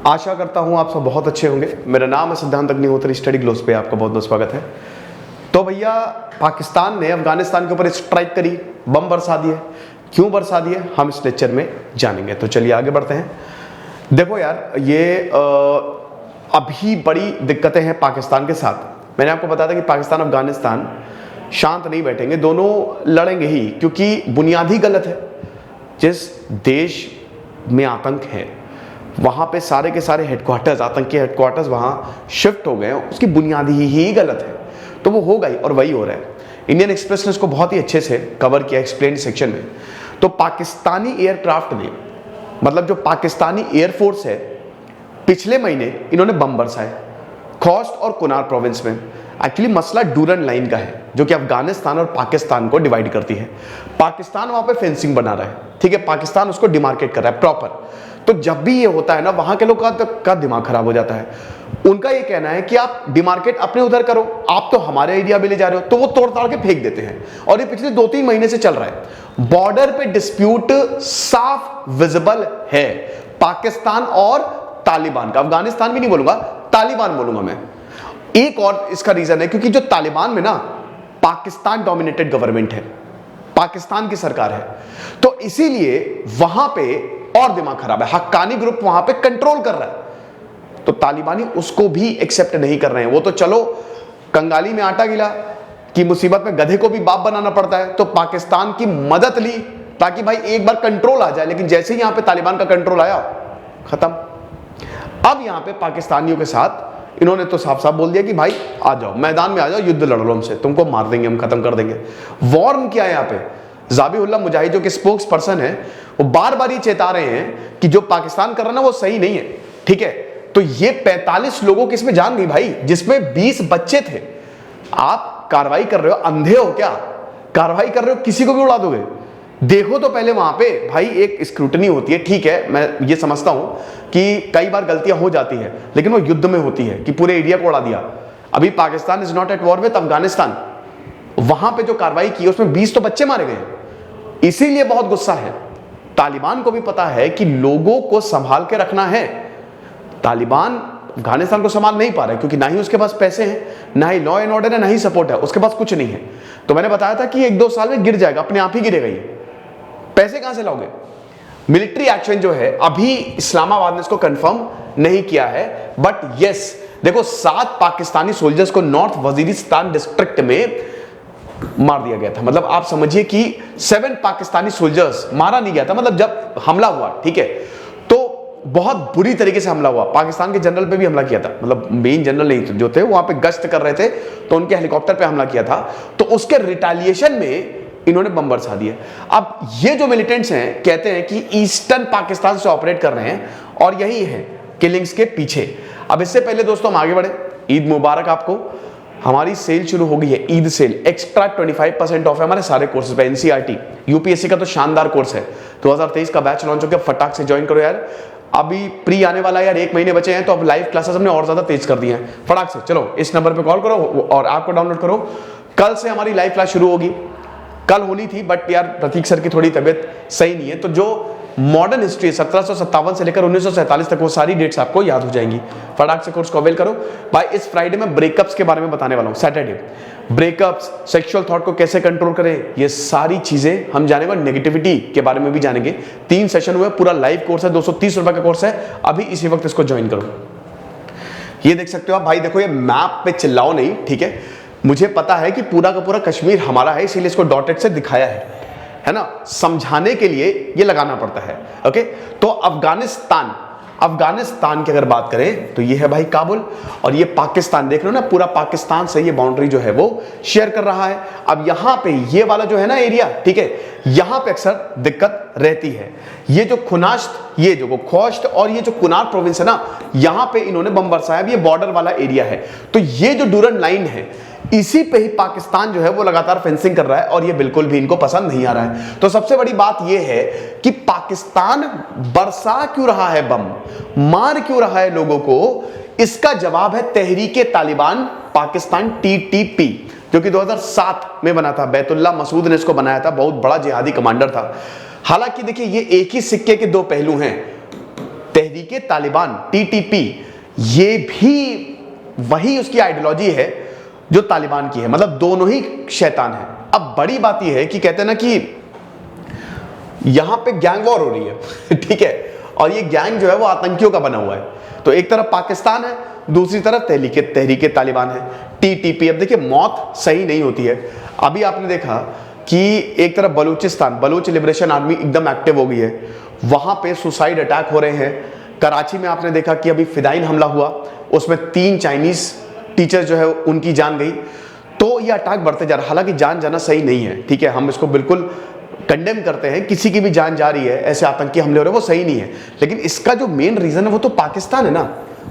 आशा करता हूँ आप सब बहुत अच्छे होंगे। मेरा नाम है सिद्धांत अग्निहोत्री, स्टडी ग्लोस पे आपका बहुत बहुत स्वागत है। तो भैया, पाकिस्तान ने अफगानिस्तान के ऊपर स्ट्राइक करी, बम बरसा दिए। क्यों बरसा दिए हम इस लेक्चर में जानेंगे। तो चलिए आगे बढ़ते हैं। देखो यार, ये अभी बड़ी दिक्कतें हैं पाकिस्तान के साथ। मैंने आपको बताया था कि पाकिस्तान अफगानिस्तान शांत नहीं बैठेंगे, दोनों लड़ेंगे ही, क्योंकि बुनियाद ही गलत है। जिस देश में आतंक है वहाँ पे सारे के सारे हेडक्वार्टर्स, आतंकी हेडक्वार्टर्स वहाँ शिफ्ट हो गए, उसकी बुनियादी ही गलत है। तो वो होगा ही, और वही हो रहा है। इंडियन एक्सप्रेस ने इसको बहुत ही अच्छे से कवर किया एक्सप्लेन सेक्शन में। तो पाकिस्तानी एयरक्राफ्ट ने, मतलब जो पाकिस्तानी एयरफोर्स है, पिछले महीने इन्होंने बम बरसाए खोस्ट और कुनार प्रोविंस में। एक्चुअली मसला डूरन लाइन का है, जो कि अफगानिस्तान और पाकिस्तान को डिवाइड करती है। पाकिस्तान वहां पे फेंसिंग बना रहा है, ठीक है, पाकिस्तान उसको डिमार्केट कर रहा है प्रॉपर। तो जब भी ये होता है ना, वहां के लोग का दिमाग खराब हो जाता है। उनका ये कहना है कि आप डिमार्केट अपने उधर करो, आप तो हमारे एरिया में ले जा रहे हो। तो वो तोड़ ताड़ के फेंक देते हैं, और ये पिछले 2-3 महीने से चल रहा है। बॉर्डर पे डिस्प्यूट साफ विजिबल है पाकिस्तान और तालिबान का। अफगानिस्तान भी नहीं बोलूंगा, तालिबान बोलूंगा मैं। एक और इसका रीजन है, क्योंकि जो तालिबान में ना पाकिस्तान डोमिनेटेड गवर्नमेंट है, पाकिस्तान की सरकार है, तो इसीलिए वहां पे और दिमाग खराब है। हक्कानी ग्रुप वहां पे कंट्रोल कर रहा है, तो तालिबानी उसको भी एक्सेप्ट नहीं कर रहे हैं। वो तो चलो कंगाली में आटा गिला कि मुसीबत में गधे को भी बाप बनाना पड़ता है, तो पाकिस्तान की मदद ली ताकि भाई एक बार कंट्रोल आ जाए। लेकिन जैसे ही यहां पे तालिबान का कंट्रोल आया, खत्म। अब यहां पे पाकिस्तानियों के साथ इन्होंने तो साफ साफ बोल दिया कि भाई आ जाओ, मैदान में आ जाओ, युद्ध लड़ लो हमसे, तुमको मार देंगे, हम खत्म कर देंगे। वार्न किया है यहाँ पे ज़ाबिहुल्लाह मुजाहिद, जो कि स्पोक्स पर्सन है, वो बार बार ये चेता रहे हैं कि जो पाकिस्तान कर रहा है ना वो सही नहीं है, ठीक है। तो ये 45 लोगों की इसमें जान गई भाई, जिसमें 20 बच्चे थे। आप कार्रवाई कर रहे हो, अंधे हो क्या? कार्रवाई कर रहे हो, किसी को भी उड़ा दोगे। देखो तो पहले वहां पे भाई एक स्क्रूटनी होती है, ठीक है, मैं ये समझता हूं कि कई बार गलतियां हो जाती है, लेकिन वो युद्ध में होती है कि पूरे एरिया को उड़ा दिया। अभी Pakistan is not at war with Afghanistan. वहां पे जो कार्रवाई की उसमें 20 तो बच्चे मारे गए, इसीलिए बहुत गुस्सा है। तालिबान को भी पता है कि लोगों को संभाल के रखना है। तालिबान अफगानिस्तान को संभाल नहीं पा रहा है, क्योंकि ना ही उसके पास पैसे हैं, ना ही लॉ एंड ऑर्डर है, ना ही सपोर्ट है, उसके पास कुछ नहीं है। तो मैंने बताया था कि 1-2 साल में गिर जाएगा, अपने आप ही गिरेगा ये। पैसे कहां से लाओगे? मिलिट्री एक्शन जो है, अभी इस्लामाबाद ने इसको कंफर्म नहीं किया है, बट यस, देखो 7 पाकिस्तानी सोल्जर्स को नॉर्थ वजीरिस्तान डिस्ट्रिक्ट में मार दिया गया था। मतलब आप समझिए कि 7 पाकिस्तानी सोल्जर्स मारा नहीं गया था, मतलब जब हमला हुआ, ठीक है, तो बहुत बुरी तरीके से हमला हुआ। पाकिस्तान के जनरल पे भी हमला किया था, मतलब मेन जनरल नहीं थे, जो थे वहां पे गश्त कर रहे थे, तो उनके हेलीकॉप्टर पे हमला किया था। तो उसके रिटेलिएशन में इन्होंने बम बरसा दिए। अब ये जो मिलिटेंट्स हैं कहते हैं कि ईस्टर्न पाकिस्तान से ऑपरेट कर रहे हैं, और यही है किलिंग्स के पीछे। अब इससे पहले दोस्तों हम आगे बढ़े, ईद मुबारक आपको। हमारी सेल शुरू हो गई है, ईद सेल। एक्स्ट्रा 25% ऑफ है हमारे सारे कोर्सेज पे। एनसीईआरटी यूपीएससी का तो शानदार कोर्स है, 2023 का बैच लॉन्च हो गया, फटाक से ज्वाइन करो यार। अभी प्री आने वाला है यार, 1 महीने बचे हैं, तो अब लाइव क्लासेस हमने और ज्यादा तेज कर दिए हैं। फटाक से चलो इस नंबर पे कॉल करो और ऐप को डाउनलोड करो। कल से हमारी लाइव क्लास शुरू होगी। कल होनी थी, बट यार प्रतीक सर की थोड़ी तबीयत सही नहीं है, तो जो मॉडर्न हिस्ट्री 1757 से लेकर 1947 तक, वो सारी डेट्स आपको याद हो जाएंगी। फटाक से कोर्स को अवेल करो। भाई इस फ्राइडे में ब्रेकअप्स के बारे में बताने वाला हूं, सैटरडे। ब्रेकअप्स, सेक्सुअल थॉट को कैसे कंट्रोल करें, ये सारी चीजें हम जानेंगे। नेगेटिविटी के बारे में भी जानेंगे। 3 सेशन हुए, पूरा लाइव कोर्स है, 230 रुपए का कोर्स है। अभी इसी वक्त इसको ज्वाइन करो। ये देख सकते हो आप भाई, देखो ये मैप पे चिल्लाओ नहीं, ठीक है। मुझे पता है कि पूरा का पूरा कश्मीर हमारा है, इसीलिए इसको डॉटेड से दिखाया है ना, समझाने के लिए ये लगाना पड़ता है। ओके, तो अफगानिस्तान की अगर बात करें तो ये है भाई काबुल, और ये पाकिस्तान देख रहे हो ना, पूरा पाकिस्तान से ये बाउंड्री जो है वो शेयर कर रहा है। अब यहां पे ये वाला जो है ना एरिया, ठीक है, यहां पे अक्सर दिक्कत रहती है। ये जो खुनाश्त, ये जो खोश्त और ये जो कुनार प्रोविंस है ना, यहां पे इन्होंने बम बरसाया। ये बॉर्डर वाला एरिया है, तो ये जो डूरन लाइन है, इसी पे ही पाकिस्तान जो है वो लगातार फेंसिंग कर रहा है, और ये बिल्कुल भी इनको पसंद नहीं आ रहा है। तो सबसे बड़ी बात ये है कि पाकिस्तान बरसा क्यों रहा है बम, मार क्यों रहा है लोगों को? इसका जवाब है तहरीके तालिबान पाकिस्तान, TTP, जो कि 2007 में बना था। बैतुल्ला मसूद ने इसको बनाया था, बहुत बड़ा जिहादी कमांडर था। हालांकि देखिए, ये एक ही सिक्के के 2 पहलू हैं। तहरीके तालिबान टीटीपी, ये भी वही उसकी आइडियोलॉजी है जो तालिबान की है, मतलब दोनों ही शैतान है। अब बड़ी बात यह है कि कहते हैं ना कि यहां पे गैंग वॉर हो रही है ठीक है, और ये गैंग जो है वो आतंकियों का बना हुआ है। तो एक तरफ पाकिस्तान है, दूसरी तरफ तहरीके तालिबान है, टीटीपी। अब देखिए मौत सही नहीं होती है। अभी आपने देखा कि एक तरफ बलूचिस्तान, बलूच लिबरेशन आर्मी एकदम एक्टिव हो गई है, वहां पे सुसाइड अटैक हो रहे हैं। कराची में आपने देखा कि अभी फिदाइन हमला हुआ, उसमें 3 चाइनीज टीचर जो है उनकी जान गई। तो ये अटैक बढ़ते जा रहा है। हालांकि जान जाना सही नहीं है, ठीक है, हम इसको बिल्कुल कंडेम करते हैं, किसी की भी जान जा रही है, ऐसे आतंकी हमले हो रहे हैं, वो सही नहीं है। लेकिन इसका जो मेन रीजन है वो तो पाकिस्तान है ना,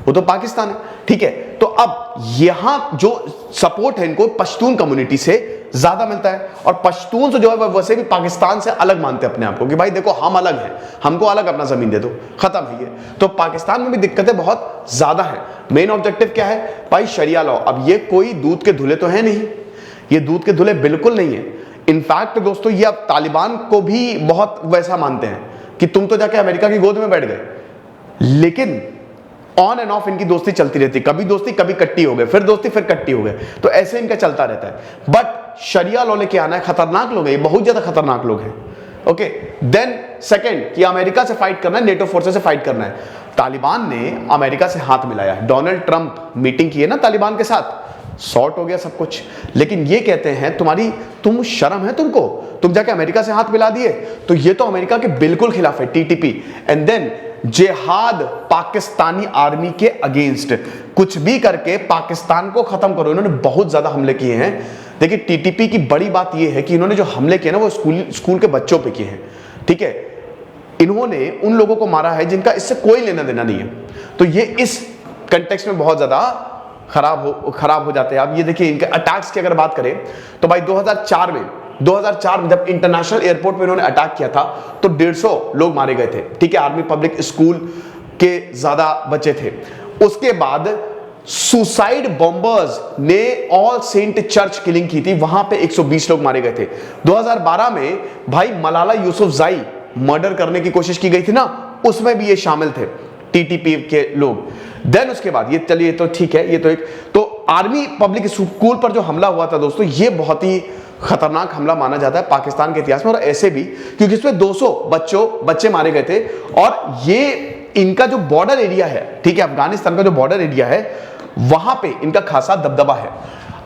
वो तो पाकिस्तान है, ठीक है। तो अब यहां जो सपोर्ट है इनको पश्तून कम्युनिटी से ज्यादा मिलता है, और पश्तून से जो है वैसे भी पाकिस्तान से अलग मानते हैं अपने आप को कि भाई देखो हम अलग हैं, हमको अलग अपना जमीन दे दो, खत्म है ये। तो पाकिस्तान में भी दिक्कतें बहुत ज्यादा है। मेन ऑब्जेक्टिव क्या है भाई? शरिया लॉ। अब ये कोई दूध के धुले तो है नहीं, ये दूध के धुले बिल्कुल नहीं है। इनफैक्ट दोस्तों ये अब तालिबान को भी बहुत वैसा मानते हैं कि तुम तो जाके अमेरिका की गोद में बैठ गए। लेकिन ऑन एंड ऑफ इनकी दोस्ती चलती रहती, कभी दोस्ती कभी कट्टी हो गए, फिर दोस्ती फिर कट्टी हो गए, तो ऐसे इनका चलता रहता है। बट शरिया लॉ लेके आना है, खतरनाक लोग हैं ये, बहुत ज्यादा खतरनाक लोग हैं। ओके, देन सेकंड कि अमेरिका से फाइट करना है, नेटो फोर्सेस से फाइट करना है। तालिबान ने अमेरिका से हाथ मिलाया है, डोनाल्ड ट्रंप मीटिंग की है ना तालिबान के साथ, सॉर्ट हो गया सब कुछ। लेकिन ये कहते हैं तुम शर्म है तुमको, तुम जाके अमेरिका से हाथ मिला दिए। तो ये तो अमेरिका के बिल्कुल खिलाफ है टीटीपी। एंड देन जिहाद पाकिस्तानी आर्मी के अगेंस्ट, कुछ भी करके पाकिस्तान को खत्म करो। इन्होंने बहुत ज्यादा हमले किए हैं। देखिए टीटीपी की बड़ी बात यह है कि इन्होंने जो हमले किए ना वो स्कूल के बच्चों पे किए हैं, ठीक है। इन्होंने उन लोगों को मारा है जिनका इससे कोई लेना देना नहीं है। तो ये इस कंटेक्स्ट में बहुत ज्यादा खराब हो जाते हैं। आप ये देखिए इनके अटैक्स की अगर बात करें तो भाई 2004 में जब इंटरनेशनल एयरपोर्ट पे इन्होंने अटैक किया था तो 150 लोग मारे गए थे, ठीक है। आर्मी पब्लिक स्कूल के ज्यादा बच्चे थे। उसके बाद सुसाइड बॉम्बर्स ने ऑल सेंट चर्च किलिंग की थी, वहां पे 120 लोग मारे गए थे। 2012 में भाई मलाला यूसुफजाई मर्डर करने की कोशिश की गई थी ना, उसमें भी ये शामिल थे टीटीपी के लोग। देन उसके बाद ये चलिए तो ठीक है, ये तो एक तो आर्मी पब्लिक स्कूल पर जो हमला हुआ था दोस्तों, ये बहुत ही खतरनाक हमला माना जाता है पाकिस्तान के इतिहास में। और ऐसे भी क्योंकि इसमें 200 बच्चे मारे गए थे। और ये इनका जो बॉर्डर एरिया है, ठीक है, अफगानिस्तान का जो बॉर्डर एरिया है वहां पे इनका खासा दबदबा है।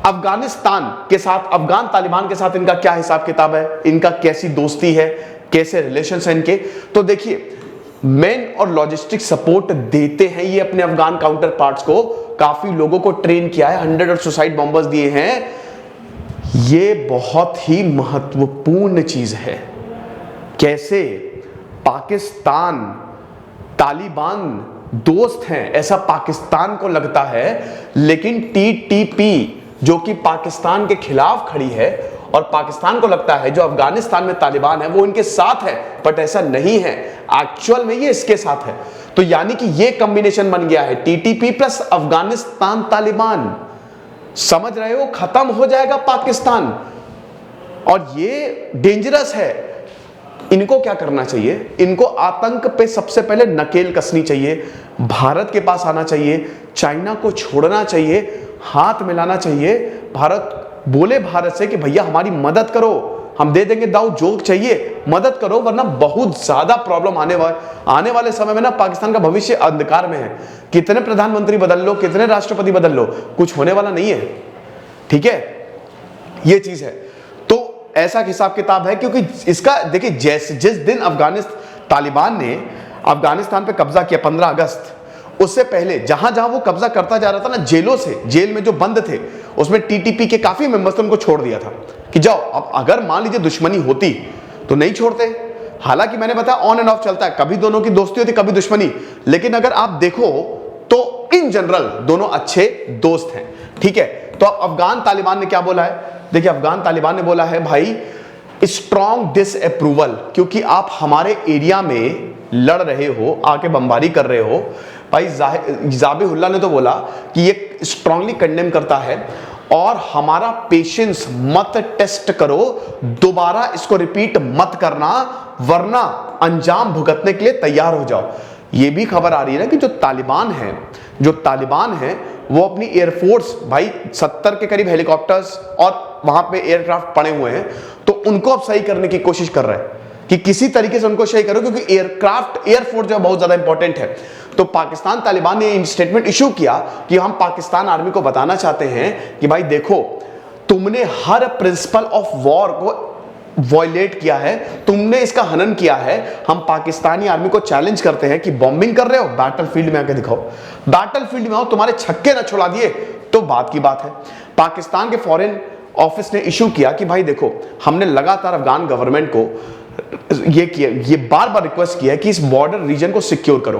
अफगानिस्तान के साथ, अफगान तालिबान के साथ इनका क्या हिसाब किताब है, इनका कैसी दोस्ती है, कैसे रिलेशन है इनके, तो देखिए मेन और लॉजिस्टिक सपोर्ट देते हैं ये अपने अफगान काउंटर पार्ट्स को। काफी लोगों को ट्रेन किया है, 100 और सुसाइड बॉम्बर्स दिए हैं। ये बहुत ही महत्वपूर्ण चीज है। कैसे पाकिस्तान तालिबान दोस्त हैं ऐसा पाकिस्तान को लगता है, लेकिन टीटीपी जो कि पाकिस्तान के खिलाफ खड़ी है और पाकिस्तान को लगता है जो अफगानिस्तान में तालिबान है वो इनके साथ है, बट ऐसा नहीं है। एक्चुअल में ये इसके साथ है। तो यानी कि ये कॉम्बिनेशन बन गया है टीटीपी प्लस अफगानिस्तान तालिबान। समझ रहे हो? खत्म हो जाएगा पाकिस्तान, और ये डेंजरस है। इनको क्या करना चाहिए? इनको आतंक पे सबसे पहले नकेल कसनी चाहिए, भारत के पास आना चाहिए, चाइना को छोड़ना चाहिए, हाथ मिलाना चाहिए। भारत बोले भारत से कि भैया हमारी मदद करो, हम दे देंगे दाऊ जो चाहिए, मदद करो, वरना बहुत ज्यादा प्रॉब्लम आने वाले समय में ना पाकिस्तान का भविष्य अंधकार में है। कितने प्रधानमंत्री बदल लो, कितने राष्ट्रपति बदल लो, कुछ होने वाला नहीं है, ठीक है। ये चीज है। तो ऐसा हिसाब किताब है, क्योंकि इसका देखिए जिस दिन तालिबान ने अफगानिस्तान पे कब्जा किया 15 अगस्त, उससे पहले जहां जहां वो कब्जा करता जा रहा था ना, जेलों से, जेल में जो बंद थे उसमें टीटीपी के काफी मेंबर्स ने उनको छोड़ दिया था कि जाओ। अब अगर मान लीजिए दुश्मनी होती तो नहीं छोड़ते। हालांकि मैंने बताया ऑन एंड ऑफ चलता है, कभी दोनों की दोस्ती होती, कभी दुश्मनी। लेकिन अगर आप देखो तो इन जनरल दोनों अच्छे दोस्त हैं, ठीक है। तो अब अफगान तालिबान ने क्या बोला है? देखिए अफगान तालिबान ने बोला है भाई स्ट्रॉन्ग डिसअप्रूवल, क्योंकि आप हमारे एरिया में लड़ रहे हो, आके बमबारी कर रहे हो। भाई ज़ाबिहुल्लाह ने तो बोला कि ये स्ट्रांगली कंडेम करता है और हमारा पेशेंस मत टेस्ट करो, दोबारा इसको रिपीट मत करना, वरना अंजाम भुगतने के लिए तैयार हो जाओ। ये भी खबर आ रही है ना कि जो तालिबान है वो अपनी एयरफोर्स, भाई 70 के करीब हेलीकॉप्टर्स और वहां पे एयरक्राफ्ट पड़े हुए हैं, तो उनको अब सही करने की कोशिश कर रहे हैं कि किसी तरीके से उनको सही करो, क्योंकि एयरफोर्स जो है बहुत ज्यादा इंपॉर्टेंट है। तो पाकिस्तान तालिबान ने स्टेटमेंट इशू किया कि हम पाकिस्तान आर्मी को बताना चाहते हैं कि भाई देखो, तुमने हर प्रिंसिपल ऑफ वॉर को वॉयलेट किया है, तुमने इसका हनन किया है। हम पाकिस्तानी आर्मी को चैलेंज करते हैं कि बॉम्बिंग कर रहे हो, बैटलफील्ड में आके दिखाओ, बैटलफील्ड में आओ, तुम्हारे छक्के ना छुड़ा दिए तो बात की बात है। पाकिस्तान के फॉरेन ऑफिस ने इशू किया कि भाई देखो, हमने लगातार अफगान गवर्नमेंट को ये बार बार रिक्वेस्ट किया कि इस बॉर्डर रीजन को सिक्योर करो।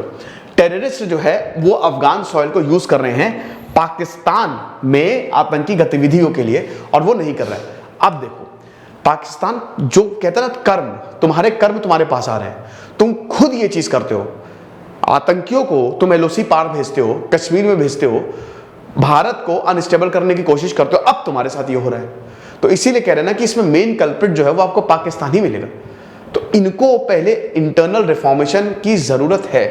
टेररिस्ट जो है वो अफगान सॉइल को यूज कर रहे हैं पाकिस्तान में आतंकी गतिविधियों के लिए, और वो नहीं कर रहा है। अब देखो, पाकिस्तान जो कहता है ना, तुम्हारे कर्म तुम्हारे पास आ रहे हैं, तुम खुद ये चीज करते हो, आतंकियों को तुम एलओसी पार भेजते हो, कश्मीर में भेजते हो, भारत को अनस्टेबल करने की कोशिश करते हो, अब तुम्हारे साथ ये हो रहा है। तो इसीलिए कह रहे हैं ना कि इसमें मेन कल्प्रिट जो है वो आपको पाकिस्तान ही मिलेगा। तो इनको पहले इंटरनल रिफॉर्मेशन की जरूरत है,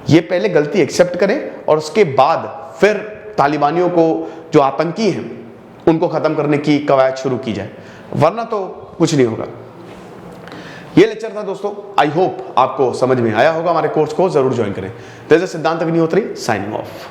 ये पहले गलती एक्सेप्ट करें और उसके बाद फिर तालिबानियों को, जो आतंकी हैं, उनको खत्म करने की कवायद शुरू की जाए, वरना तो कुछ नहीं होगा। ये लेक्चर था दोस्तों, आई होप आपको समझ में आया होगा। हमारे कोर्स को जरूर ज्वाइन करें। दिस इज सिद्धांत अग्निहोत्री साइनिंग ऑफ।